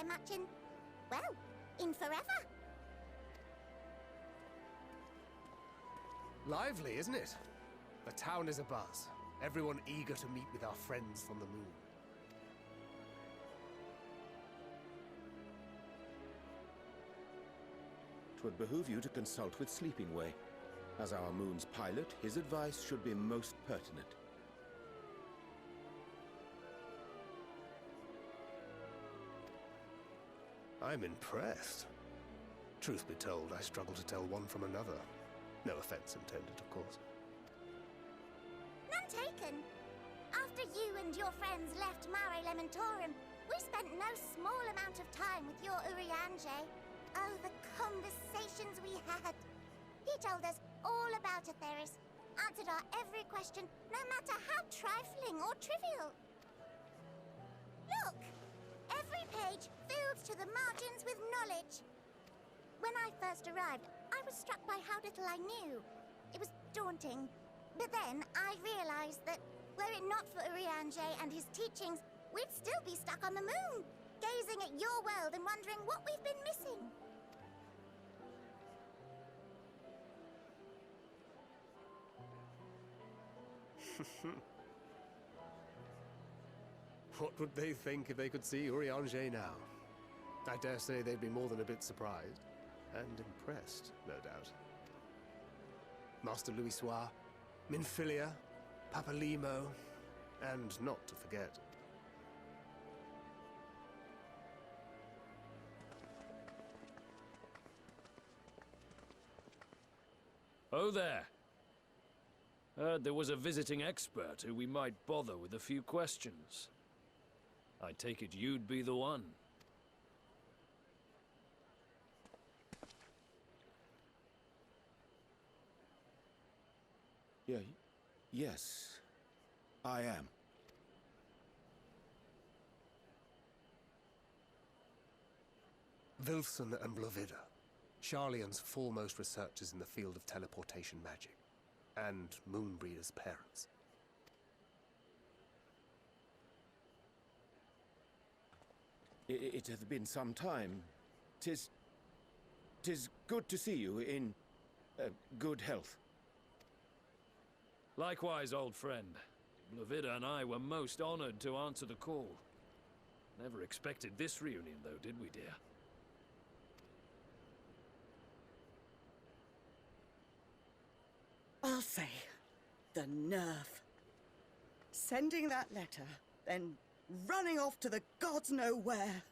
match in, well, in forever. Lively, isn't it? The town is abuzz. Everyone eager to meet with our friends from the moon. Twould behoove you to consult with Sleeping Way. As our moon's pilot, his advice should be most pertinent. I'm impressed. Truth be told, I struggle to tell one from another. No offense intended, of course. None taken. After you and your friends left Mare Elementorum, we spent no small amount of time with your Urianger. Oh, the conversations we had. He told us all about Atheris, answered our every question, no matter how trifling or trivial. Look! Every page filled to the margins with knowledge. When I first arrived, I was struck by how little I knew. It was daunting. But then I realized that, were it not for Urianger and his teachings, we'd still be stuck on the moon, gazing at your world and wondering what we've been missing. What would they think if they could see Urianger now? I dare say they'd be more than a bit surprised. And impressed, no doubt. Master Louisoix, Minfilia, Papalimo, and not to forget... Oh there. Heard there was a visiting expert who we might bother with a few questions. I take it you'd be the one. Yes, I am. Vilfson and Moenbryda, Sharlayan's foremost researchers in the field of teleportation magic, and Moenbryda's parents. It hath been some time. Tis good to see you in good health. Likewise, old friend. Moenbryda and I were most honored to answer the call. Never expected this reunion, though, did we, dear? I'll say, the nerve. Sending that letter, then running off to the gods know where.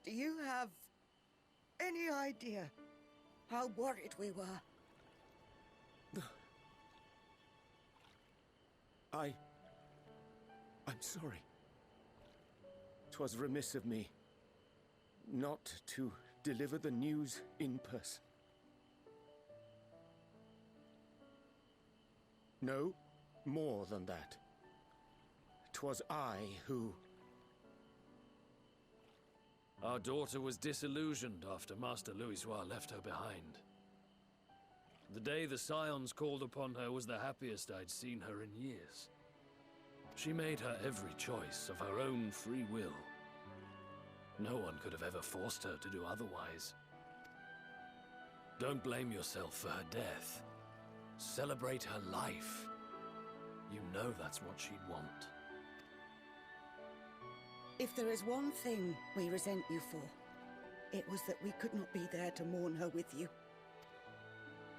Do you have any idea how worried we were? I'm sorry. 'Twas remiss of me not to deliver the news in person. No, more than that. 'Twas I who... Our daughter was disillusioned after Master Louisoix left her behind. The day the Scions called upon her was the happiest I'd seen her in years. She made her every choice of her own free will. No one could have ever forced her to do otherwise. Don't blame yourself for her death. Celebrate her life. You know that's what she'd want. If there is one thing we resent you for, it was that we could not be there to mourn her with you.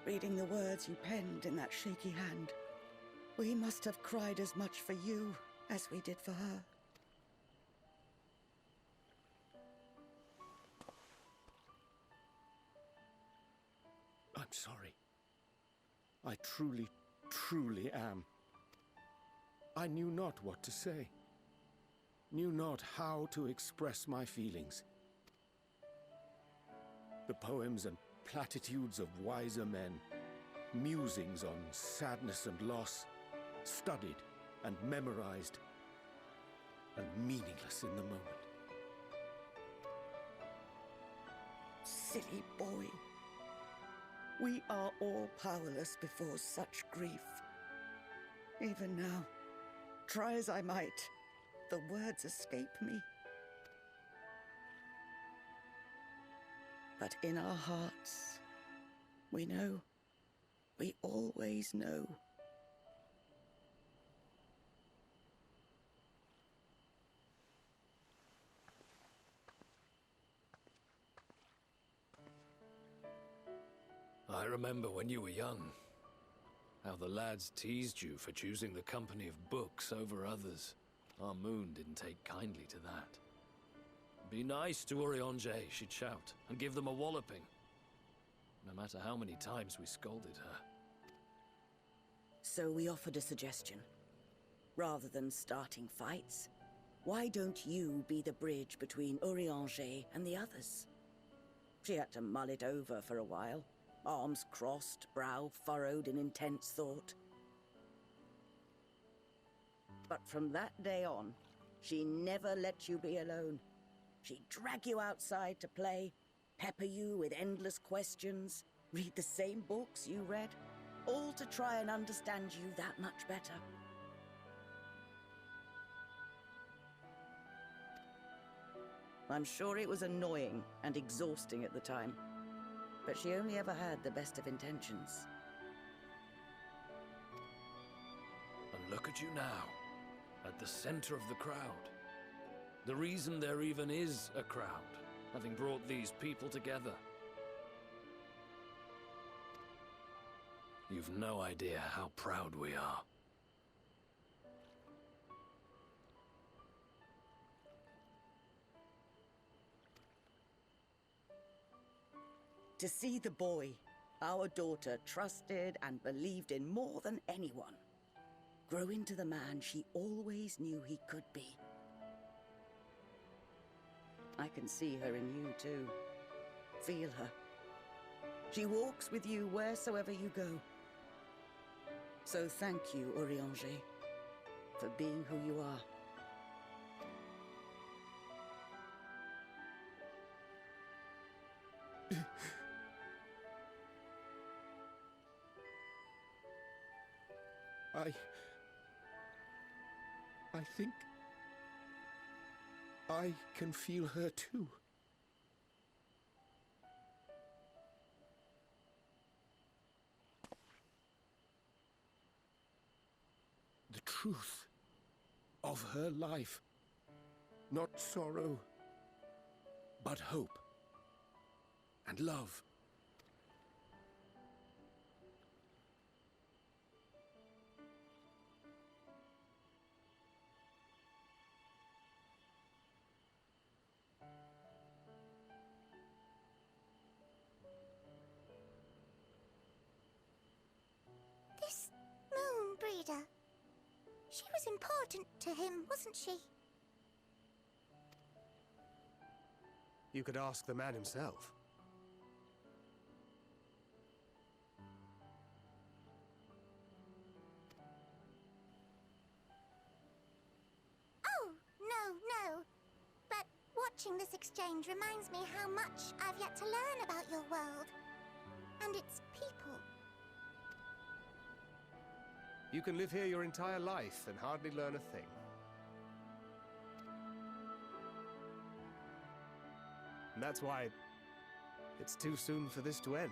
Reading the words you penned in that shaky hand, we must have cried as much for you as we did for her. I'm sorry. I truly, truly am. I knew not what to say. Knew not how to express my feelings. The poems and platitudes of wiser men, musings on sadness and loss, studied and memorized, and meaningless in the moment. Silly boy. We are all powerless before such grief. Even now, try as I might, the words escape me. But in our hearts, we know. We always know. I remember when you were young, how the lads teased you for choosing the company of books over others. Our moon didn't take kindly to that. Be nice to Urianger, she'd shout, and give them a walloping. No matter how many times we scolded her. So we offered a suggestion. Rather than starting fights, why don't you be the bridge between Urianger and the others? She had to mull it over for a while. Arms crossed, brow furrowed in intense thought. But from that day on, she never let you be alone. She'd drag you outside to play, pepper you with endless questions, read the same books you read, all to try and understand you that much better. I'm sure it was annoying and exhausting at the time. But she only ever had the best of intentions. And look at you now, at the center of the crowd. The reason there even is a crowd, having brought these people together. You've no idea how proud we are. To see the boy, our daughter, trusted and believed in more than anyone, grow into the man she always knew he could be. I can see her in you too. Feel her. She walks with you wheresoever you go. So thank you, Urianger, for being who you are. I think I can feel her too. The truth of her life. Not sorrow, but hope and love. This Moenbryda. She was important to him, wasn't she? You could ask the man himself. Oh, no. But watching this exchange reminds me how much I've yet to learn about your world. And its people. You can live here your entire life and hardly learn a thing. And that's why it's too soon for this to end.